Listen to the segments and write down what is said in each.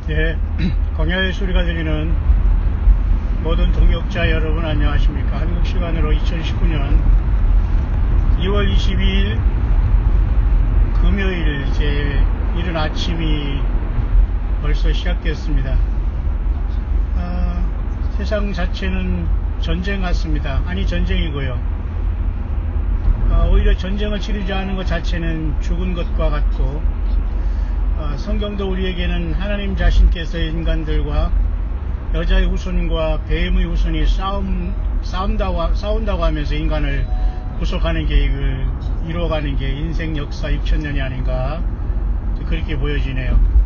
예, 광야의 소리가 들리는 모든 동역자 여러분 안녕하십니까. 한국 시간으로 2019년 2월 22일 금요일 이제 이른 아침이 벌써 시작됐습니다. 세상 자체는 전쟁 같습니다. 아니 전쟁이고요. 오히려 전쟁을 치르지 않은 것 자체는 죽은 것과 같고, 성경도 우리에게는 하나님 자신께서 인간들과 여자의 후손과 뱀의 후손이 싸운다고 하면서 인간을 구속하는 계획을 이루어가는 게 인생 역사 6,000년이 아닌가 그렇게 보여지네요.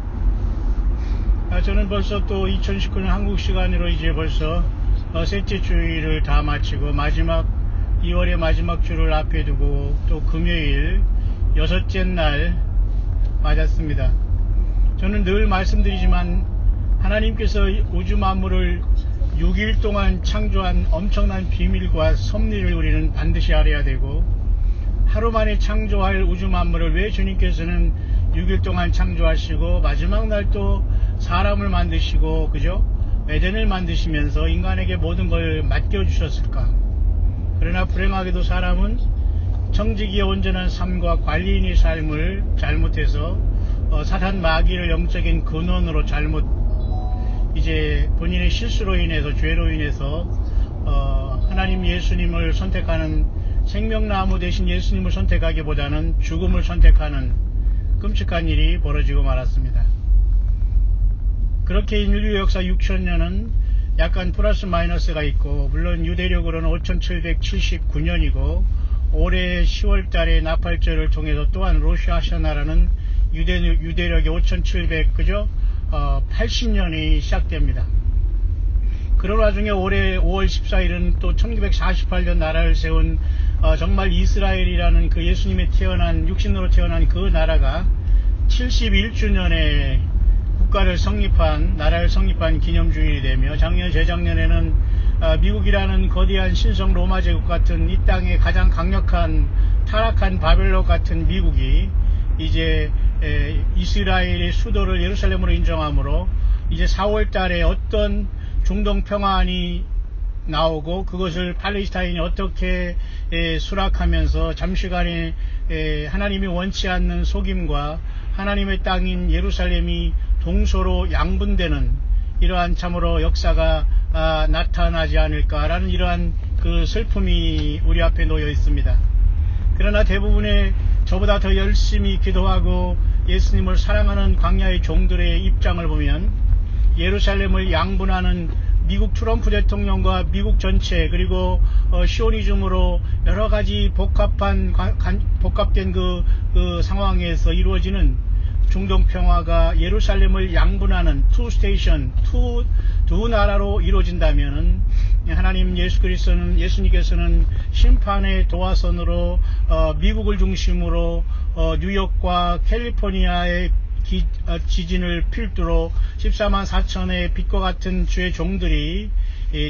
저는 벌써 또 2019년 한국 시간으로 이제 벌써 셋째 주일을 다 마치고 2월의 마지막 주를 앞에 두고 또 금요일 6째 날 맞았습니다. 저는 늘 말씀드리지만 하나님께서 우주 만물을 6일 동안 창조한 엄청난 비밀과 섭리를 우리는 반드시 알아야 되고, 하루 만에 창조할 우주 만물을 왜 주님께서는 6일 동안 창조하시고 마지막 날 또 사람을 만드시고 그죠? 에덴을 만드시면서 인간에게 모든 걸 맡겨주셨을까? 그러나 불행하게도 사람은 청지기의 온전한 삶과 관리인의 삶을 잘못해서 사탄 마귀를 영적인 근원으로 잘못 이제 본인의 실수로 인해서 죄로 인해서 하나님 예수님을 선택하는, 생명나무 대신 예수님을 선택하기보다는 죽음을 선택하는 끔찍한 일이 벌어지고 말았습니다. 그렇게 인류 역사 6,000년은 약간 플러스 마이너스가 있고, 물론 유대력으로는 5779년이고 올해 10월 달에 나팔절을 통해서 또한 로시 하샤나라는 유대력이 5700 그죠? 80년이 시작됩니다. 그런 와중에 올해 5월 14일은 또 1948년 나라를 세운 정말 이스라엘이라는 그 예수님의 육신으로 태어난 그 나라가 71주년에 나라를 성립한 기념주일이 되며, 재작년에는 미국이라는 거대한 신성 로마 제국 같은 이 땅의 가장 강력한 타락한 바벨론 같은 미국이 이제 이스라엘의 수도를 예루살렘으로 인정함으로 이제 4월 달에 어떤 중동 평화안이 나오고 그것을 팔레스타인이 어떻게 수락하면서 잠시간에 하나님이 원치 않는 속임과 하나님의 땅인 예루살렘이 동서로 양분되는 이러한 참으로 역사가 나타나지 않을까라는 이러한 그 슬픔이 우리 앞에 놓여 있습니다. 그러나 대부분의 저보다 더 열심히 기도하고 예수님을 사랑하는 광야의 종들의 입장을 보면, 예루살렘을 양분하는 미국 트럼프 대통령과 미국 전체, 그리고 시오니즘으로 여러가지 복합된 그 상황에서 이루어지는 중동 평화가 예루살렘을 양분하는 두 나라로 이루어진다면은 하나님 예수님께서는 심판의 도화선으로 미국을 중심으로 뉴욕과 캘리포니아의 지진을 필두로 14만 4천의 빛과 같은 주의 종들이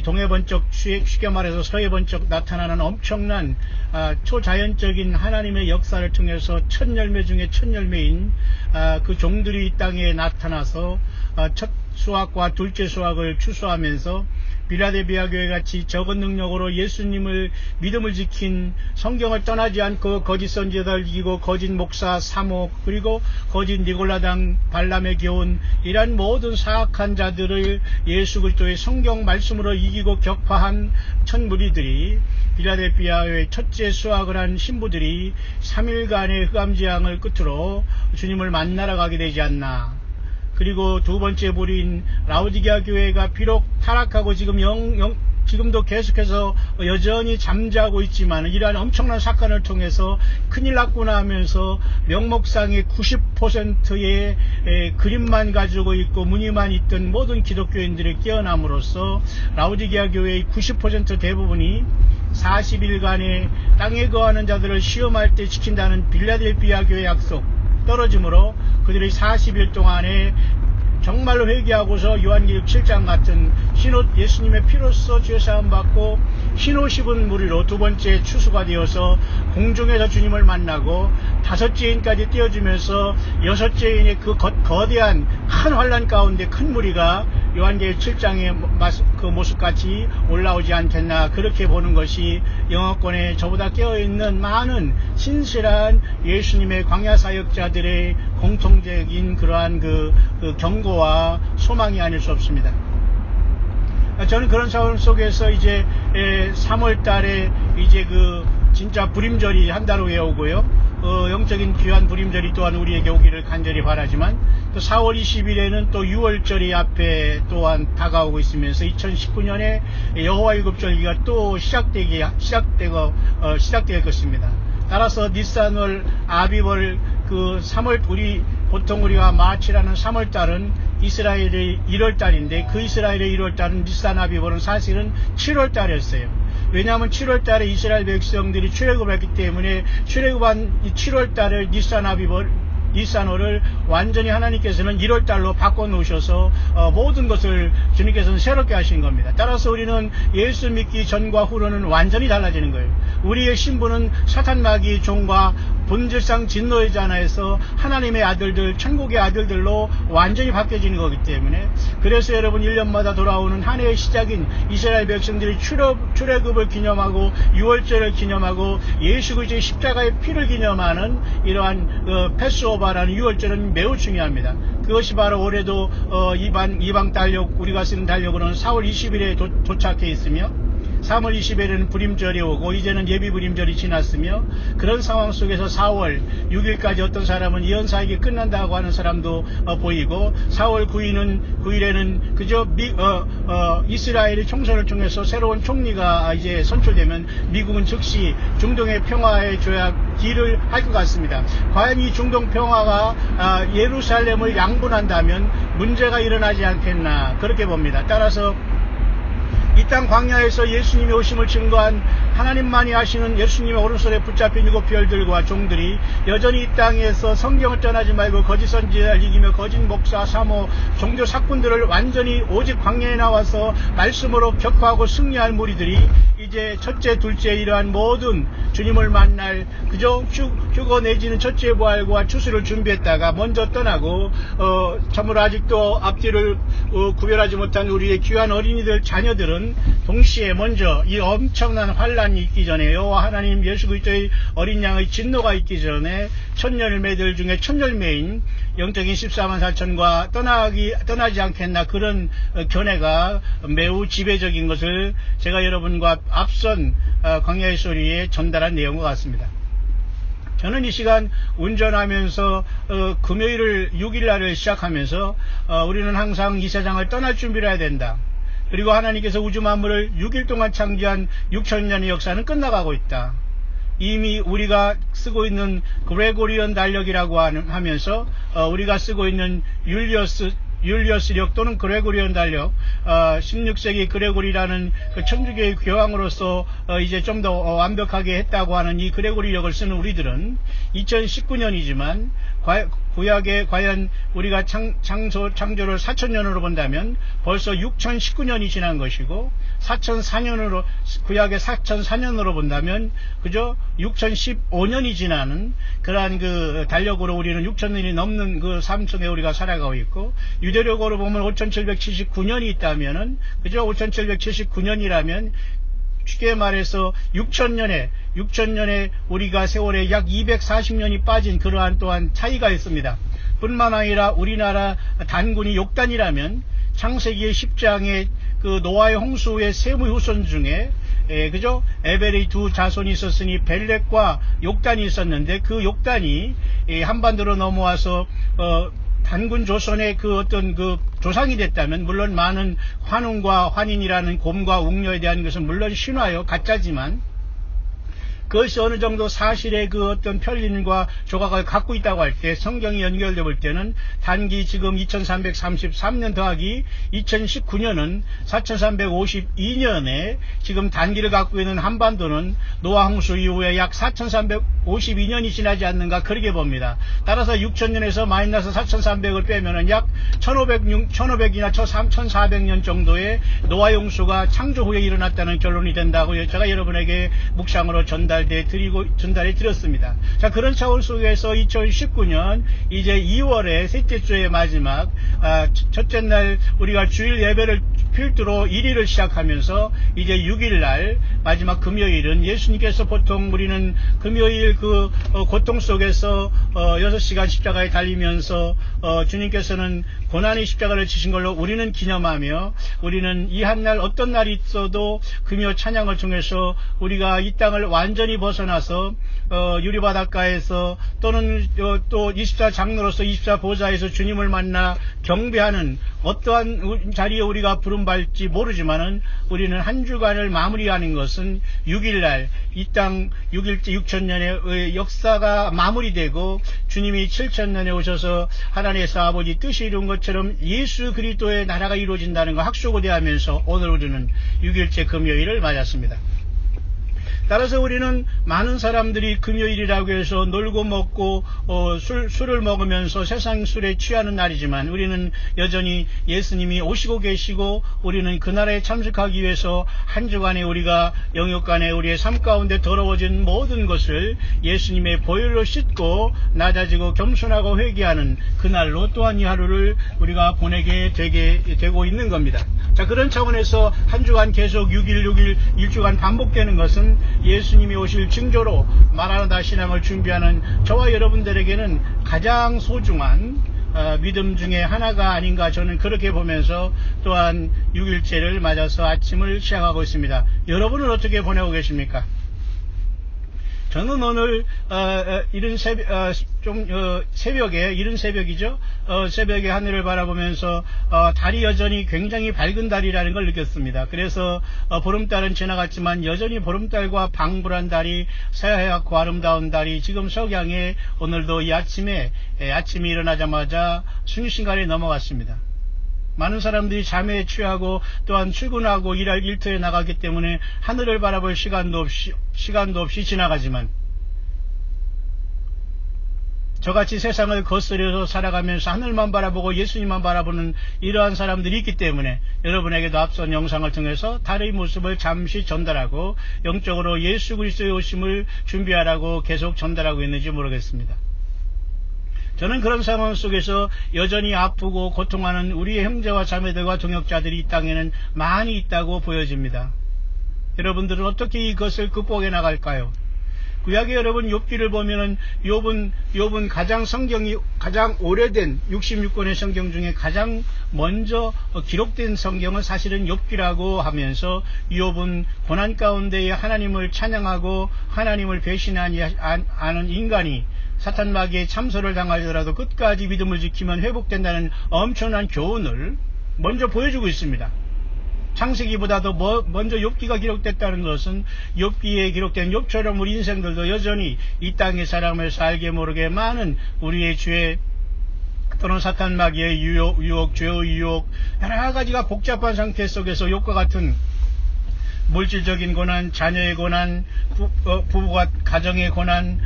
동해 번쩍, 쉽게 말해서 서해 번쩍 나타나는 엄청난 초자연적인 하나님의 역사를 통해서 첫 열매 중에 첫 열매인 그 종들이 이 땅에 나타나서 첫 수확과 둘째 수확을 추수하면서 빌라델비아 교회같이 적은 능력으로 예수님을 믿음을 지킨, 성경을 떠나지 않고 거짓 선지자들 이기고 거짓 목사 사목, 그리고 거짓 니골라당 발람의 교훈, 이러한 모든 사악한 자들을 예수 그리스도의 성경 말씀으로 이기고 격파한 천무리들이, 빌라델비아의 첫째 수확을 한 신부들이 3일간의 흑암지향을 끝으로 주님을 만나러 가게 되지 않나. 그리고 두 번째 무리인 라오디게아 교회가 비록 타락하고 지금도 계속해서 여전히 잠자고 있지만, 이러한 엄청난 사건을 통해서 큰일 났구나 하면서 명목상의 90%의 그림만 가지고 있고 무늬만 있던 모든 기독교인들의 깨어남으로써 라오디게아 교회의 90% 대부분이 40일간의 땅에 거하는 자들을 시험할 때 지킨다는 빌라델비아 교회 약속 떨어지므로 그들이 40일 동안에 정말로 회개하고서 요한계시록 7장 같은 신옷 예수님의 피로써 죄사함 받고 흰옷 입은 무리로 두 번째 추수가 되어서 공중에서 주님을 만나고 다섯째 인까지 띄워주면서 여섯째 인의 그 거대한 큰 환란 가운데 큰 무리가 요한계시록 7장의 그 모습같이 올라오지 않겠나, 그렇게 보는 것이 영어권에 저보다 깨어있는 많은 신실한 예수님의 광야 사역자들의 공통적인 그러한 그 경고와 소망이 아닐 수 없습니다. 저는 그런 상황 속에서 이제 3월 달에 이제 그 진짜 부림절이 한 달 후에 오고요. 영적인 귀한 부림절이 또한 우리에게 오기를 간절히 바라지만, 또 4월 20일에는 또 6월절이 앞에 또한 다가오고 있으면서 2019년에 여호와 일곱절기가 또 시작될 것입니다. 따라서 니산월, 아비월, 그 3월, 보통 우리가 마치라는 3월달은 이스라엘의 1월달인데, 그 이스라엘의 1월달은 니산, 아비월은 사실은 7월달이었어요. 왜냐하면 7월달에 이스라엘 백성들이 출애굽을 했기 때문에 출애굽한 7월달을 니산월을 완전히 하나님께서는 1월달로 바꿔놓으셔서 모든 것을 주님께서는 새롭게 하신 겁니다. 따라서 우리는 예수 믿기 전과 후로는 완전히 달라지는 거예요. 우리의 신분은 사탄 마귀의 종과 본질상 진노의 자나에서 하나님의 아들들, 천국의 아들들로 완전히 바뀌어지는 거기 때문에, 그래서 여러분 1년마다 돌아오는 한 해의 시작인 이스라엘 백성들이 출애굽을 기념하고 6월절을 기념하고 예수 그리스도의 십자가의 피를 기념하는 이러한 패스오버라는 6월절은 매우 중요합니다. 그것이 바로 올해도 이방 달력, 우리가 쓰는 달력으로는 4월 20일에 도착해 있으며, 3월 20일에는 부림절이 오고 이제는 예비 부림절이 지났으며, 그런 상황 속에서 4월 6일까지 어떤 사람은 예언사역이 끝난다고 하는 사람도 보이고, 4월 9일에는 그저 이스라엘의 총선을 통해서 새로운 총리가 이제 선출되면 미국은 즉시 중동의 평화에 줘야 딜을 할 것 같습니다. 과연 이 중동 평화가 예루살렘을 양분한다면 문제가 일어나지 않겠나, 그렇게 봅니다. 따라서 이 땅 광야에서 예수님의 오심을 증거한 하나님만이 하시는 예수님의 오른손에 붙잡힌 7별들과 종들이 여전히 이 땅에서 성경을 떠나지 말고 거짓 선지자를 이기며 거짓 목사, 사모, 종교 사꾼들을 완전히 오직 광야에 나와서 말씀으로 격파하고 승리할 무리들이 이제 첫째, 둘째 이러한 모든 주님을 만날 그저 휴거 내지는 첫째 부활과 추수를 준비했다가 먼저 떠나고 참으로 아직도 앞뒤를 구별하지 못한 우리의 귀한 어린이들, 자녀들은 동시에 먼저 이 엄청난 환란이 있기 전에, 여호와 하나님 예수 그리스도의 어린 양의 진노가 있기 전에 천열매들 중에 천열매인 영적인 14만 4천과 떠나지 않겠나, 그런 견해가 매우 지배적인 것을 제가 여러분과 앞선 광야의 소리에 전달한 내용과 같습니다. 저는 이 시간 운전하면서 금요일을 6일날을 시작하면서 우리는 항상 이 세상을 떠날 준비를 해야 된다. 그리고 하나님께서 우주 만물을 6일 동안 창조한 6천년의 역사는 끝나가고 있다. 이미 우리가 쓰고 있는 그레고리언 달력이라고 하면서 우리가 쓰고 있는 율리어스력 또는 그레고리언 달력, 16세기 그레고리라는 그 천주교의 교황으로서 이제 좀 더 완벽하게 했다고 하는 이 그레고리력을 쓰는 우리들은 2019년이지만 구약에 과연 우리가 창조를 4000년으로 본다면 벌써 6019년이 지난 것이고, 4004년으로 구약의 4004년으로 본다면 그저 6015년이 지나는 그러한 그 달력으로 우리는 6000년이 넘는 그 삶 속에 우리가 살아가고 있고, 유대력으로 보면 5779년이 있다면은 그저 5779년이라면 쉽게 말해서 6000년에 우리가 세월에 약 240년이 빠진 그러한 또한 차이가 있습니다. 뿐만 아니라 우리나라 단군이 욕단이라면 창세기의 10장에 그 노아의 홍수의 세무 후손 중에 그죠? 에벨의 두 자손이 있었으니 벨렉과 욕단이 있었는데, 그 욕단이 한반도로 넘어와서 단군 조선의 그 어떤 그 조상이 됐다면, 물론 많은 환웅과 환인이라는 곰과 웅녀에 대한 것은 물론 신화요, 가짜지만 그것이 어느 정도 사실의 그 어떤 편린과 조각을 갖고 있다고 할 때 성경이 연결돼 볼 때는 단기 지금 2333년 더하기 2019년은 4352년에 지금 단기를 갖고 있는 한반도는 노아 홍수 이후에 약 4352년이 지나지 않는가 그렇게 봅니다. 따라서 6000년에서 마이너스 4300을 빼면은 약 1500이나 1400년 정도의 노아 홍수가 창조 후에 일어났다는 결론이 된다고 제가 여러분에게 묵상으로 전달해 드렸습니다. 자, 그런 차원 속에서 2019년 이제 2월의 셋째 주의 마지막 첫째 날 우리가 주일 예배를 필두로 1일을 시작하면서 이제 6일날 마지막 금요일은 예수님께서 보통 우리는 금요일 그 고통 속에서 6시간 십자가에 달리면서 주님께서는 고난의 십자가를 지신 걸로 우리는 기념하며 우리는 이 한 날 어떤 날이 있어도 금요 찬양을 통해서 우리가 이 땅을 완전히 벗어나서 유리바닷가에서 또는 또 24장로로서 24보좌에서 주님을 만나 경배하는 어떠한 자리에 우리가 부름받을지 모르지만은 우리는 한 주간을 마무리하는 것은 6일날 이 땅 6일째 6000년의 역사가 마무리되고 주님이 7000년에 오셔서 하나님의 아버지 뜻이 이룬 것처럼 예수 그리스도의 나라가 이루어진다는 거 학수고대하면서 오늘 우리는 6일째 금요일을 맞았습니다. 따라서 우리는 많은 사람들이 금요일이라고 해서 놀고 먹고 술을 먹으면서 세상 술에 취하는 날이지만 우리는 여전히 예수님이 오시고 계시고 우리는 그 나라에 참석하기 위해서 한 주간에 우리가 영육간에 우리의 삶 가운데 더러워진 모든 것을 예수님의 보혈로 씻고 낮아지고 겸손하고 회개하는 그날로 또한 이 하루를 우리가 보내게 되고 있는 겁니다. 자, 그런 차원에서 한 주간 계속 6일 일주간 반복되는 것은 예수님이 오실 징조로 마라나다 신앙을 준비하는 저와 여러분들에게는 가장 소중한 믿음 중에 하나가 아닌가 저는 그렇게 보면서 또한 6일째를 맞아서 아침을 시작하고 있습니다. 여러분은 어떻게 보내고 계십니까? 저는 오늘 이른 새벽에 이른 새벽이죠. 새벽에 하늘을 바라보면서 달이 여전히 굉장히 밝은 달이라는 걸 느꼈습니다. 그래서 보름달은 지나갔지만 여전히 보름달과 방불한 달이 새하얗고 아름다운 달이 지금 석양에 오늘도 이 아침이 일어나자마자 순식간에 넘어갔습니다. 많은 사람들이 잠에 취하고 또한 출근하고 일할 일터에 나가기 때문에 하늘을 바라볼 시간도 없이 지나가지만 저같이 세상을 거스려서 살아가면서 하늘만 바라보고 예수님만 바라보는 이러한 사람들이 있기 때문에 여러분에게도 앞선 영상을 통해서 달의 모습을 잠시 전달하고 영적으로 예수 그리스도의 오심을 준비하라고 계속 전달하고 있는지 모르겠습니다. 저는 그런 상황 속에서 여전히 아프고 고통하는 우리의 형제와 자매들과 동역자들이 이 땅에는 많이 있다고 보여집니다. 여러분들은 어떻게 이것을 극복해 나갈까요? 구약의 여러분 욥기를 보면은 욥은 성경이 가장 오래된 66권의 성경 중에 가장 먼저 기록된 성경은 사실은 욥기라고 하면서 욥은 고난 가운데에 하나님을 찬양하고 하나님을 배신하지 않은 인간이 사탄 마귀의 참소를 당하더라도 끝까지 믿음을 지키면 회복된다는 엄청난 교훈을 먼저 보여주고 있습니다. 창세기보다도 먼저 욥기가 기록됐다는 것은 욥기에 기록된 욥처럼 우리 인생들도 여전히 이 땅의 사람을 살게 모르게 많은 우리의 죄 또는 사탄 마귀의 유혹, 죄의 유혹 여러 가지가 복잡한 상태 속에서 욥과 같은 물질적인 고난, 자녀의 고난, 부부가 가정의 고난,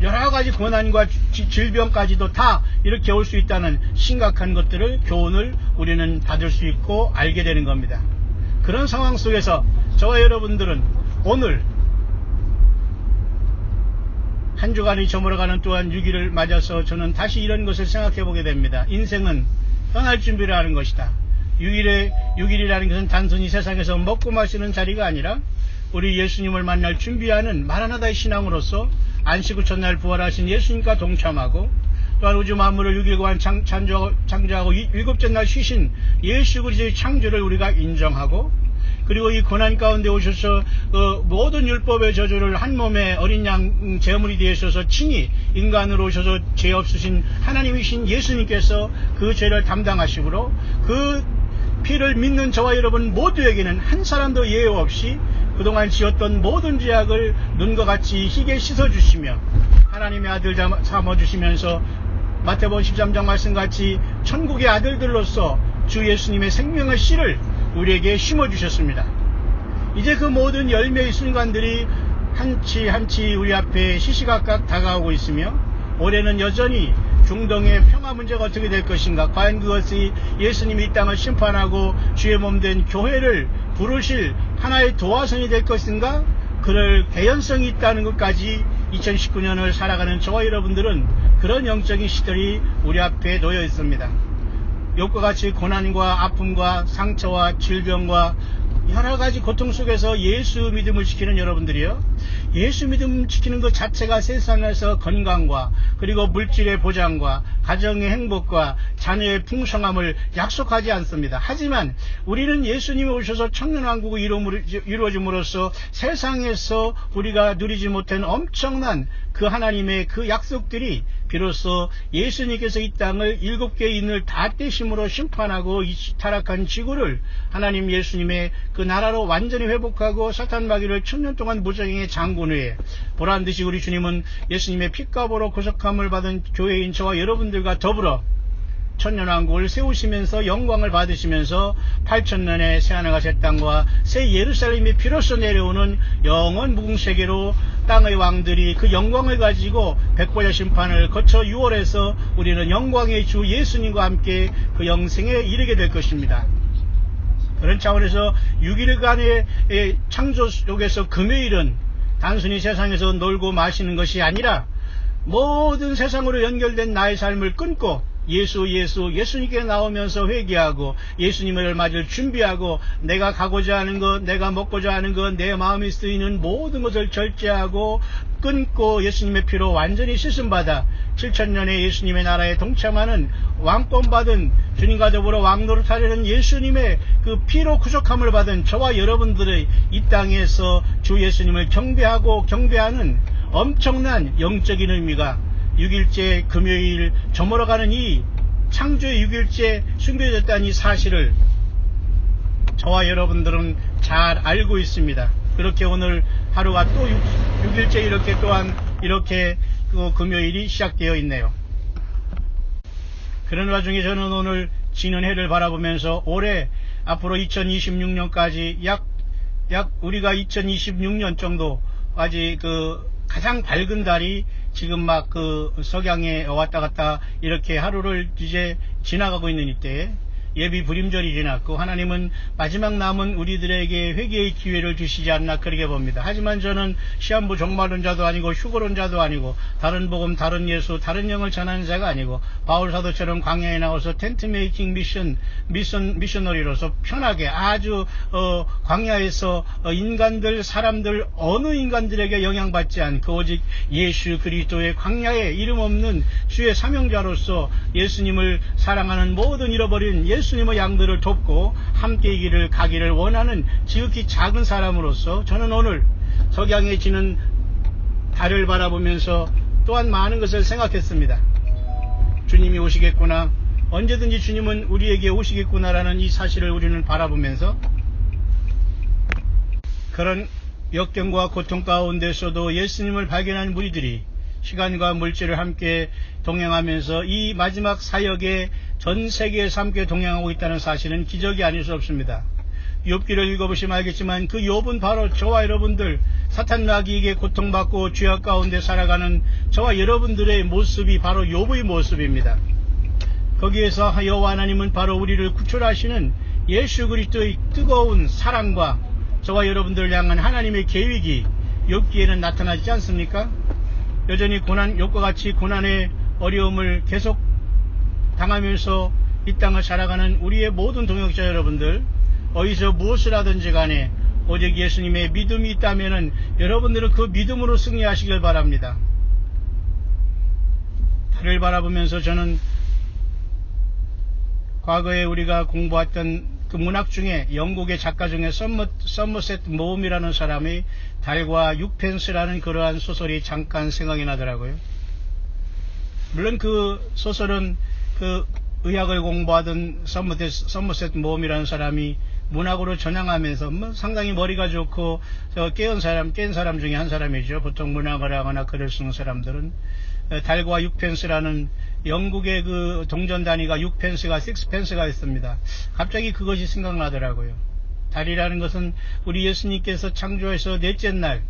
여러 가지 고난과 질병까지도 다 이렇게 올 수 있다는 심각한 것들을 교훈을 우리는 받을 수 있고 알게 되는 겁니다. 그런 상황 속에서 저와 여러분들은 오늘 한 주간이 저물어가는 또한 6일을 맞아서 저는 다시 이런 것을 생각해 보게 됩니다. 인생은 떠날 준비를 하는 것이다. 6일이라는 것은 단순히 세상에서 먹고 마시는 자리가 아니라 우리 예수님을 만날 준비하는 마라나다의 신앙으로서 안식 후 첫날 부활하신 예수님과 동참하고 또한 우주 만물을 6일간 창조하고 7째 날 쉬신 예수 그리스도의 창조를 우리가 인정하고 그리고 이 고난 가운데 오셔서 모든 율법의 저주를 한 몸에 어린 양 제물이 되어서 친히 인간으로 오셔서 죄 없으신 하나님이신 예수님께서 그 죄를 담당하시므로 그 피를 믿는 저와 여러분 모두에게는 한 사람도 예외 없이 그동안 지었던 모든 죄악을 눈과 같이 희게 씻어주시며 하나님의 아들 삼아주시면서 마태복음 13장 말씀같이 천국의 아들들로서 주 예수님의 생명의 씨를 우리에게 심어주셨습니다. 이제 그 모든 열매의 순간들이 한치 한치 우리 앞에 시시각각 다가오고 있으며 올해는 여전히 중동의 평화 문제가 어떻게 될 것인가, 과연 그것이 예수님이 이 땅을 심판하고 주의 몸된 교회를 부르실 하나의 도화선이 될 것인가, 그럴 개연성이 있다는 것까지 2019년을 살아가는 저와 여러분들은 그런 영적인 시들이 우리 앞에 놓여 있습니다. 욕과 같이 고난과 아픔과 상처와 질병과 여러가지 고통 속에서 예수 믿음을 지키는 여러분들이요, 예수 믿음 지키는 것 자체가 세상에서 건강과 그리고 물질의 보장과 가정의 행복과 자녀의 풍성함을 약속하지 않습니다. 하지만 우리는 예수님이 오셔서 천년왕국이 이루어짐으로써 세상에서 우리가 누리지 못한 엄청난 그 하나님의 그 약속들이 비로소 예수님께서 이 땅을 7개의 인을 다 떼심으로 심판하고 이 타락한 지구를 하나님 예수님의 그 나라로 완전히 회복하고 사탄 마귀를 천년 동안 무적행의 장군 후에 보란듯이 우리 주님은 예수님의 피값으로 구속함을 받은 교회인 저와 여러분들과 더불어 천년왕국을 세우시면서 영광을 받으시면서 8,000년의 새하늘과 새 땅과 새 예루살렘이 비로소 내려오는 영원 무궁세계로 땅의 왕들이 그 영광을 가지고 백보자 심판을 거쳐 6월에서 우리는 영광의 주 예수님과 함께 그 영생에 이르게 될 것입니다. 그런 차원에서 6일간의 창조 속에서 금요일은 단순히 세상에서 놀고 마시는 것이 아니라 모든 세상으로 연결된 나의 삶을 끊고 예수님께 나오면서 회개하고 예수님을 맞을 준비하고 내가 가고자 하는 것, 내가 먹고자 하는 것, 내 마음이 쓰이는 모든 것을 절제하고 끊고 예수님의 피로 완전히 씻음받아 7,000년의 예수님의 나라에 동참하는 왕권 받은 주님과 더불어 왕노릇하려는 예수님의 그 피로 구속함을 받은 저와 여러분들의 이 땅에서 주 예수님을 경배하는 엄청난 영적인 의미가 6일째 금요일 저물어가는 이 창조의 6일째 숨겨졌다는 이 사실을 저와 여러분들은 잘 알고 있습니다. 그렇게 오늘 하루가 또 6일째 이렇게 또한 이렇게 그 금요일이 시작되어 있네요. 그런 와중에 저는 오늘 지는 해를 바라보면서 올해 앞으로 2026년까지 약 우리가 2026년 정도까지 그 가장 밝은 달이 지금 막 그 석양에 왔다 갔다 이렇게 하루를 이제 지나가고 있는 이때에 예비 불임절이 지났고 하나님은 마지막 남은 우리들에게 회개의 기회를 주시지 않나 그렇게 봅니다. 하지만 저는 시한부 종말론자도 아니고 휴거론자도 아니고 다른 복음, 다른 예수, 다른 영을 전하는 자가 아니고 바울 사도처럼 광야에 나와서 텐트 메이킹 미셔너리로서 편하게 아주 광야에서 사람들 어느 인간들에게 영향받지 않고 오직 예수 그리스도의 광야에 이름 없는 주의 사명자로서 예수님을 사랑하는 모든 잃어버린 예수님의 양들을 돕고 함께 가기를 원하는 지극히 작은 사람으로서 저는 오늘 석양에 지는 달을 바라보면서 또한 많은 것을 생각했습니다. 주님이 오시겠구나, 언제든지 주님은 우리에게 오시겠구나라는 이 사실을 우리는 바라보면서 그런 역경과 고통 가운데서도 예수님을 발견한 무리들이 시간과 물질을 함께 동행하면서 이 마지막 사역에 전 세계에서 함께 동행하고 있다는 사실은 기적이 아닐 수 없습니다. 욥기를 읽어보시면 알겠지만 그 욥은 바로 저와 여러분들 사탄 마귀에게 고통받고 죄악 가운데 살아가는 저와 여러분들의 모습이 바로 욥의 모습입니다. 거기에서 여호와 하나님은 바로 우리를 구출하시는 예수 그리스도의 뜨거운 사랑과 저와 여러분들을 향한 하나님의 계획이 욥기에는 나타나지 않습니까? 여전히 욥과 같이 고난의 어려움을 계속 당하면서 이 땅을 살아가는 우리의 모든 동역자 여러분들, 어디서 무엇을 하든지 간에 오직 예수님의 믿음이 있다면 여러분들은 그 믿음으로 승리하시길 바랍니다. 달을 바라보면서 저는 과거에 우리가 공부했던 그 문학 중에 영국의 작가 중에 서머셋 모음이라는 사람의 달과 육펜스라는 그러한 소설이 잠깐 생각이 나더라고요. 물론 그 소설은 그 의학을 공부하던 서머셋 모험이라는 사람이 문학으로 전향하면서 상당히 머리가 좋고 깬 사람 중에 한 사람이죠. 보통 문학을 하거나 글을 쓰는 사람들은 달과 6펜스라는 영국의 그 동전 단위가 6펜스가 6펜스가 있습니다. 갑자기 그것이 생각나더라고요. 달이라는 것은 우리 예수님께서 창조해서 넷째 날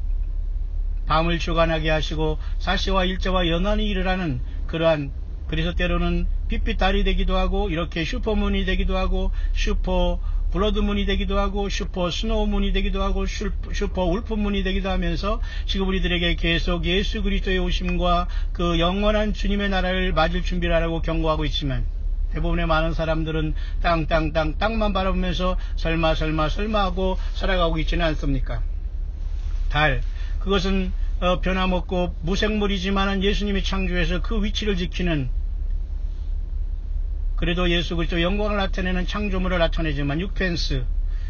밤을 주관하게 하시고 사시와 일제와 연한히 일을 그러한, 그래서 때로는 빛빛 달이 되기도 하고 이렇게 슈퍼문이 되기도 하고 슈퍼 블러드문이 되기도 하고 슈퍼 스노우문이 되기도 하고 슈퍼 울프문이 되기도 하면서 지금 우리들에게 계속 예수 그리스도의 오심과 그 영원한 주님의 나라를 맞을 준비를 하라고 경고하고 있지만 대부분의 많은 사람들은 땅만 바라보면서 설마 하고 살아가고 있지는 않습니까? 달, 그것은 변함없고 무생물이지만 예수님이 창조해서 그 위치를 지키는, 그래도 예수 그리스도 영광을 나타내는 창조물을 나타내지만 6펜스,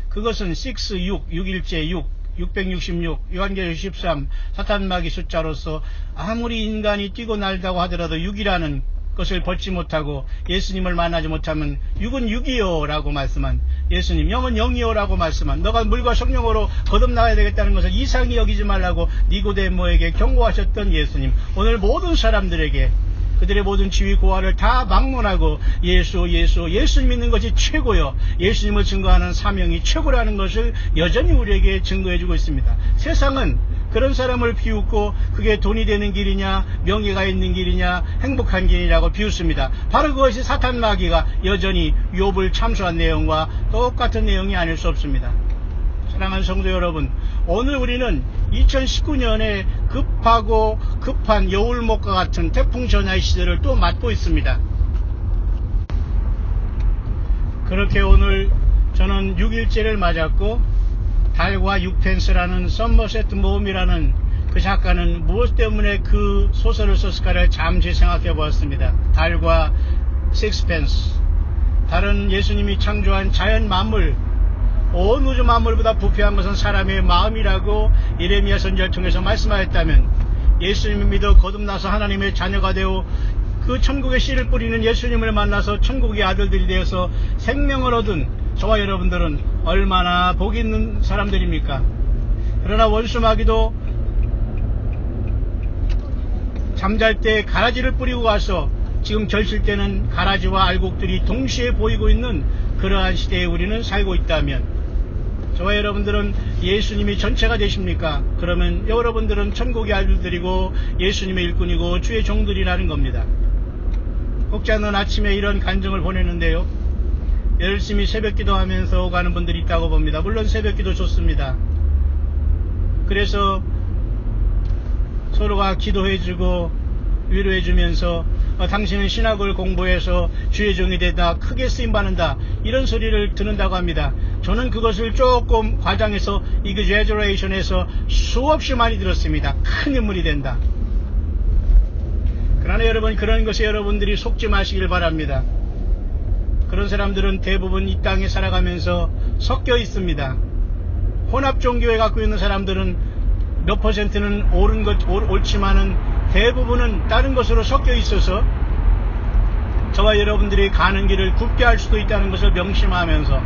그것은 6일째 666 요한계시록 13 사탄마귀 숫자로서 아무리 인간이 뛰고 날다고 하더라도 6이라는 것을 벗지 못하고 예수님을 만나지 못하면 6은 6이요 라고 말씀한 예수님, 0은 0이요 라고 말씀한, 너가 물과 성령으로 거듭나야 되겠다는 것을 이상히 여기지 말라고 니고데모에게 경고하셨던 예수님, 오늘 모든 사람들에게 그들의 모든 지위 고하를 다 막론하고 예수 믿는 것이 최고요, 예수님을 증거하는 사명이 최고라는 것을 여전히 우리에게 증거해주고 있습니다. 세상은 그런 사람을 비웃고 그게 돈이 되는 길이냐, 명예가 있는 길이냐, 행복한 길이라고 비웃습니다. 바로 그것이 사탄 마귀가 여전히 욥을 참수한 내용과 똑같은 내용이 아닐 수 없습니다. 사랑하는 성도 여러분, 오늘 우리는 2019년에 급한 여울목과 같은 태풍 전야의 시대를 또 맞고 있습니다. 그렇게 오늘 저는 6일째를 맞았고 달과 6펜스라는 서머셋 모험이라는 그 작가는 무엇 때문에 그 소설을 썼을까를 잠시 생각해 보았습니다. 달과 6펜스, 달은 예수님이 창조한 자연 만물, 온 우주 만물보다 부패한 것은 사람의 마음이라고 예레미야 선지자를 통해서 말씀하였다면, 예수님을 믿어 거듭나서 하나님의 자녀가 되어 그 천국의 씨를 뿌리는 예수님을 만나서 천국의 아들들이 되어서 생명을 얻은 저와 여러분들은 얼마나 복이 있는 사람들입니까? 그러나 원수마귀도 잠잘 때 가라지를 뿌리고 가서 지금 결실 때는 가라지와 알곡들이 동시에 보이고 있는 그러한 시대에 우리는 살고 있다면, 저와 여러분들은 예수님이 전체가 되십니까? 그러면 여러분들은 천국의 아들들이고 예수님의 일꾼이고 주의 종들이라는 겁니다. 혹지 않은 아침에 이런 간증을 보내는데요, 열심히 새벽기도 하면서 가는 분들이 있다고 봅니다. 물론 새벽기도 좋습니다. 그래서 서로가 기도해주고 위로해주면서 당신은 신학을 공부해서 주의 종이 되다, 크게 쓰임받는다, 이런 소리를 듣는다고 합니다. 저는 그것을 조금 과장해서 exaggeration해서 수없이 많이 들었습니다. 큰 인물이 된다. 그러나 여러분, 그런 것에 여러분들이 속지 마시길 바랍니다. 그런 사람들은 대부분 이 땅에 살아가면서 섞여 있습니다. 혼합 종교에 갖고 있는 사람들은 몇 퍼센트는 옳지만은 대부분은 다른 것으로 섞여 있어서 저와 여러분들이 가는 길을 굽게 할 수도 있다는 것을 명심하면서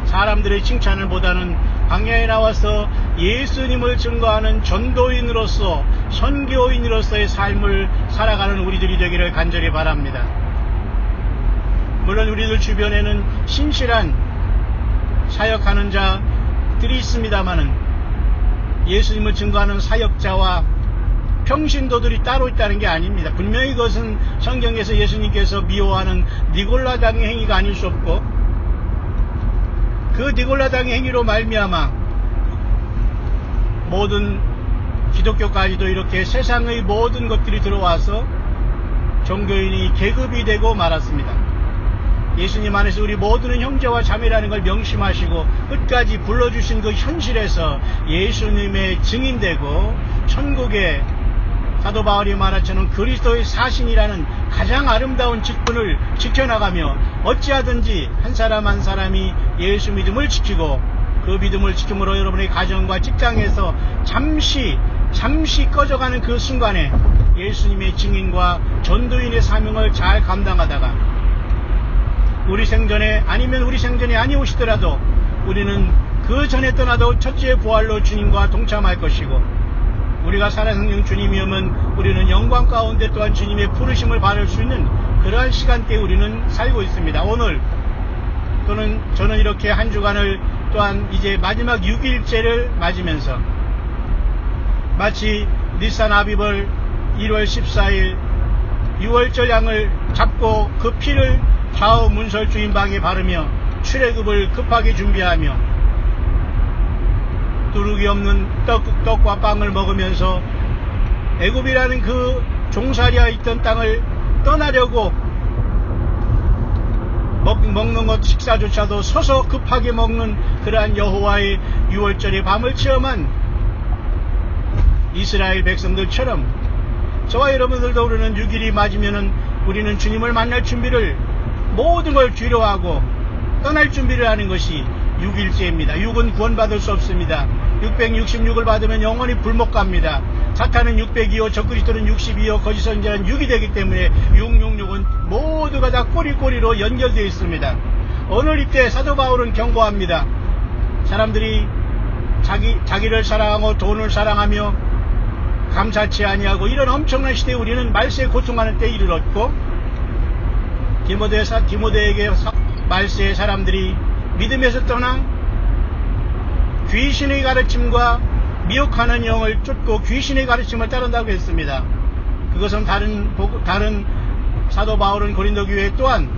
사람들의 칭찬을 보다는 광야에 나와서 예수님을 증거하는 전도인으로서, 선교인으로서의 삶을 살아가는 우리들이 되기를 간절히 바랍니다. 물론 우리들 주변에는 신실한 사역하는 자들이 있습니다마는 예수님을 증거하는 사역자와 평신도들이 따로 있다는 게 아닙니다. 분명히 그것은 성경에서 예수님께서 미워하는 니골라당의 행위가 아닐 수 없고, 그 니골라당의 행위로 말미암아 모든 기독교까지도 이렇게 세상의 모든 것들이 들어와서 종교인이 계급이 되고 말았습니다. 예수님 안에서 우리 모두는 형제와 자매라는 걸 명심하시고 끝까지 불러주신 그 현실에서 예수님의 증인되고 천국의 사도 바울이 말하처럼 그리스도의 사신이라는 가장 아름다운 직분을 지켜나가며 어찌하든지 한 사람 한 사람이 예수 믿음을 지키고 그 믿음을 지킴으로 여러분의 가정과 직장에서 잠시 꺼져가는 그 순간에 예수님의 증인과 전도인의 사명을 잘 감당하다가 우리 생전에 아니면 우리 생전에 아니오시더라도 우리는 그 전에 떠나도 첫째 부활로 주님과 동참할 것이고, 우리가 살아생명 주님이 오면 우리는 영광 가운데 또한 주님의 부르심을 받을 수 있는 그러한 시간대에 우리는 살고 있습니다. 오늘 또는 저는 이렇게 한 주간을 또한 이제 마지막 6일째를 맞으면서 마치 니산 아비벌 1월 14일 6월절 양을 잡고 그 피를 좌우 문설 주인방에 바르며 출애굽을 급하게 준비하며 두룩이 없는 떡과 빵을 먹으면서 애굽이라는 그 종살이와 있던 땅을 떠나려고 먹는 것 식사조차도 서서 급하게 먹는 그러한 여호와의 6월절의 밤을 체험한 이스라엘 백성들처럼 저와 여러분들도 우리는 6일이 맞으면은 우리는 주님을 만날 준비를 모든 걸 뒤로하고 떠날 준비를 하는 것이 6일째입니다. 6은 구원받을 수 없습니다. 666을 받으면 영원히 불못 갑니다. 사탄은 602호, 적그리스도는 62호, 거짓 선지자는 6이 되기 때문에 666은 모두가 다 꼬리꼬리로 연결되어 있습니다. 오늘 이때 사도 바울은 경고합니다. 사람들이 자기를 사랑하고 돈을 사랑하며 감사치 아니하고 이런 엄청난 시대에 우리는 말세에 고통하는 때에 이르렀고, 디모데에게 말세의 사람들이 믿음에서 떠나 귀신의 가르침과 미혹하는 영을 쫓고 귀신의 가르침을 따른다고 했습니다. 그것은 다른 사도 바울은 고린도 교회 또한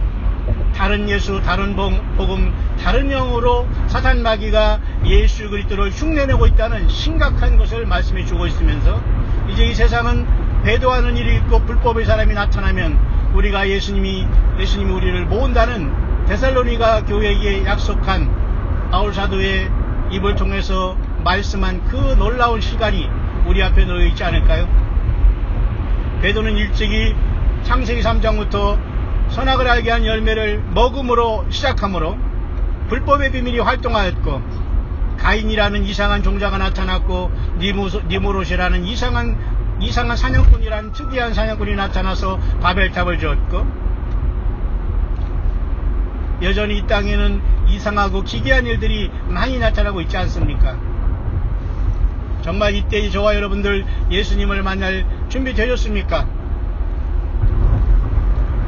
다른 예수, 다른 복음, 다른 영으로 사탄 마귀가 예수 그리스도를 흉내내고 있다는 심각한 것을 말씀해 주고 있으면서, 이제 이 세상은 배도하는 일이 있고 불법의 사람이 나타나면 우리가 예수님이 우리를 모은다는 데살로니가 교회에 약속한 바울 사도의 입을 통해서 말씀한 그 놀라운 시간이 우리 앞에 놓여 있지 않을까요? 배도는 일찍이 창세기 3장부터 선악을 알게 한 열매를 먹음으로 시작하므로 불법의 비밀이 활동하였고, 가인이라는 이상한 종자가 나타났고, 니무롯이라는 이상한 사냥꾼이라는 특이한 사냥꾼이 나타나서 바벨탑을 지었고, 여전히 이 땅에는 이상하고 기괴한 일들이 많이 나타나고 있지 않습니까? 정말 이때 저와 여러분들 예수님을 만날 준비 되셨습니까?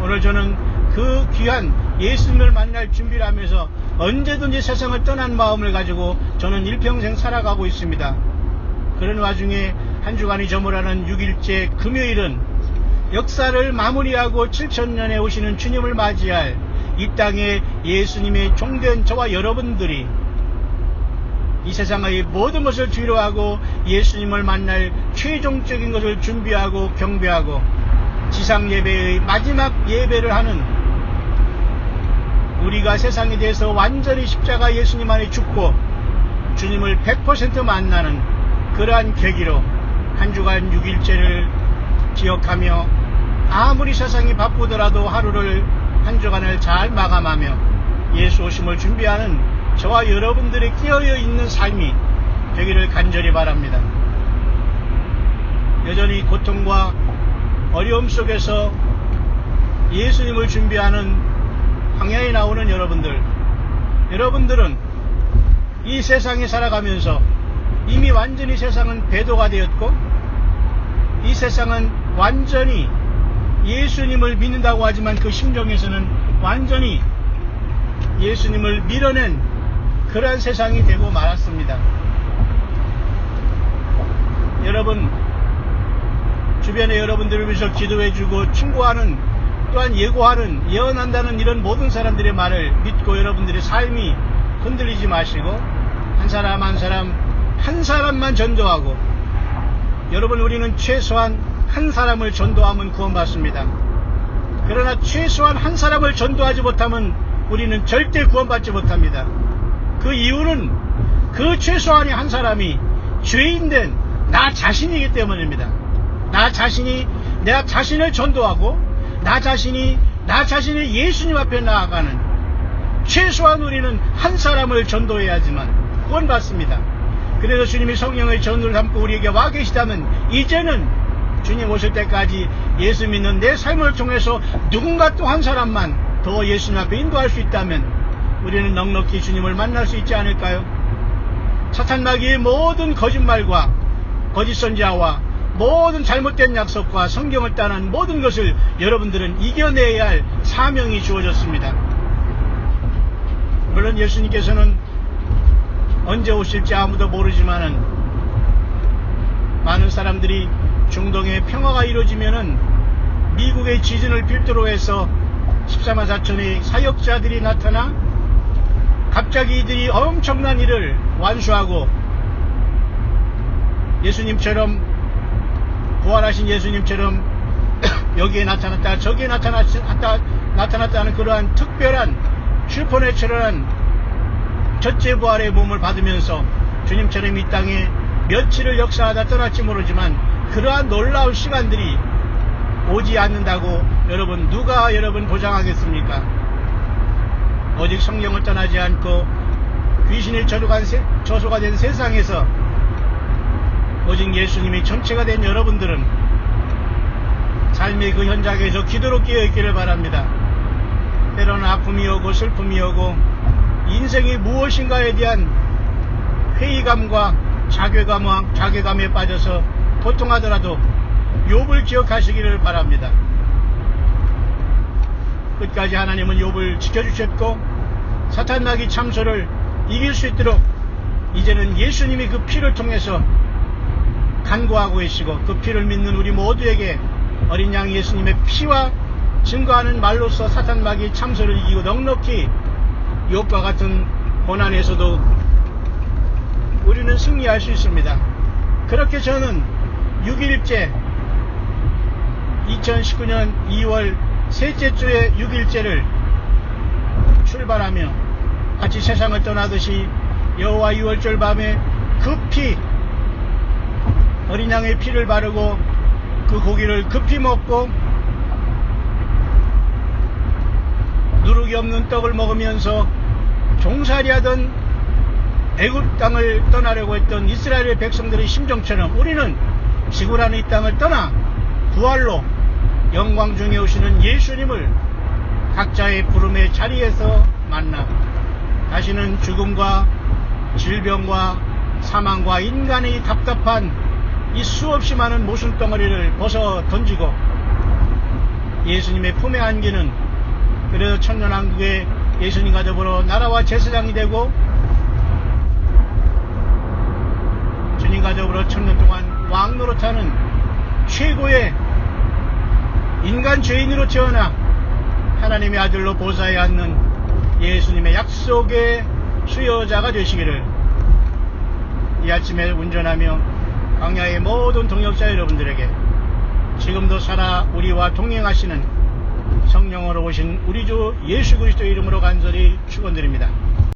오늘 저는 그 귀한 예수님을 만날 준비를 하면서 언제든지 세상을 떠난 마음을 가지고 저는 일평생 살아가고 있습니다. 그런 와중에 한 주간이 저물어가는 6일째 금요일은 역사를 마무리하고 7천년에 오시는 주님을 맞이할 이 땅에 예수님의 종된 저와 여러분들이 이 세상의 모든 것을 뒤로하고 예수님을 만날 최종적인 것을 준비하고 경배하고 지상 예배의 마지막 예배를 하는, 우리가 세상에 대해서 완전히 십자가 예수님 안에 죽고 주님을 100% 만나는 그러한 계기로 한 주간 6일째를 기억하며 아무리 세상이 바쁘더라도 하루를 한 주간을 잘 마감하며 예수 오심을 준비하는 저와 여러분들의 끼어여 있는 삶이 되기를 간절히 바랍니다. 여전히 고통과 어려움 속에서 예수님을 준비하는 광야에 나오는 여러분들은 이 세상에 살아가면서 이미 완전히 세상은 배도가 되었고, 이 세상은 완전히 예수님을 믿는다고 하지만 그 심정에서는 완전히 예수님을 밀어낸 그러한 세상이 되고 말았습니다. 여러분, 주변에 여러분들을 위해서 기도해주고 충고하는, 또한 예고하는, 예언한다는 이런 모든 사람들의 말을 믿고 여러분들의 삶이 흔들리지 마시고 한 사람 한 사람만 전도하고, 여러분, 우리는 최소한 한 사람을 전도하면 구원받습니다. 그러나 최소한 한 사람을 전도하지 못하면 우리는 절대 구원받지 못합니다. 그 이유는 그 최소한의 한 사람이 죄인된 나 자신이기 때문입니다. 내가 자신을 전도하고 나 자신이 예수님 앞에 나아가는, 최소한 우리는 한 사람을 전도해야지만 구원받습니다. 그래서 주님이 성령의 전도를 담고 우리에게 와 계시다면 이제는 주님 오실 때까지 예수 믿는 내 삶을 통해서 누군가 또 한 사람만 더 예수님 앞에 인도할 수 있다면 우리는 넉넉히 주님을 만날 수 있지 않을까요? 사탄 마귀의 모든 거짓말과 거짓 선지자와 모든 잘못된 약속과 성경을 따른 모든 것을 여러분들은 이겨내야 할 사명이 주어졌습니다. 물론 예수님께서는 언제 오실지 아무도 모르지만은 많은 사람들이 중동의 평화가 이루어지면은 미국의 지진을 필두로 해서 14만 4천의 사역자들이 나타나 갑자기 이들이 엄청난 일을 완수하고 예수님처럼 부활하신 예수님처럼 여기에 나타났다 저기에 나타났다는 그러한 특별한 슈퍼내추럴한 첫째 부활의 몸을 받으면서 주님처럼 이 땅에 며칠을 역사하다 떠날지 모르지만 그러한 놀라운 시간들이 오지 않는다고 누가 여러분 보장하겠습니까? 오직 성령을 떠나지 않고 귀신의 저소가 된 세상에서 오직 예수님이 전체가 된 여러분들은 삶의 그 현장에서 기도로 깨어있기를 바랍니다. 때로는 아픔이 오고 슬픔이 오고 인생이 무엇인가에 대한 회의감과 자괴감에 빠져서 고통하더라도 욥을 기억하시기를 바랍니다. 끝까지 하나님은 욥을 지켜주셨고 사탄 마귀 참소를 이길 수 있도록 이제는 예수님이 그 피를 통해서 간구하고 계시고 그 피를 믿는 우리 모두에게 어린 양 예수님의 피와 증거하는 말로써 사탄 마귀 참소를 이기고 넉넉히 욥과 같은 고난에서도 우리는 승리할 수 있습니다. 그렇게 저는 6일째 2019년 2월 셋째 주의 6일째를 출발하며 같이 세상을 떠나듯이 여호와 유월절 밤에 급히 어린 양의 피를 바르고 그 고기를 급히 먹고 누룩이 없는 떡을 먹으면서 종살이하던 애굽 땅을 떠나려고 했던 이스라엘의 백성들의 심정처럼 우리는 지구라는 이 땅을 떠나 부활로 영광 중에 오시는 예수님을 각자의 부름의 자리에서 만나 다시는 죽음과 질병과 사망과 인간의 답답한 이 수없이 많은 모순덩어리를 벗어 던지고 예수님의 품에 안기는 그래서 천년왕국의 예수님과 더불어 나라와 제사장이 되고 주님과 더불어 천년 동안 왕 노릇하는 최고의 인간 죄인으로 태어나 하나님의 아들로 보좌에 앉는 예수님의 약속의 수여자가 되시기를 이 아침에 운전하며 광야의 모든 동역자 여러분들에게 지금도 살아 우리와 동행하시는 성령으로 오신 우리 주 예수 그리스도 이름으로 간절히 축원드립니다.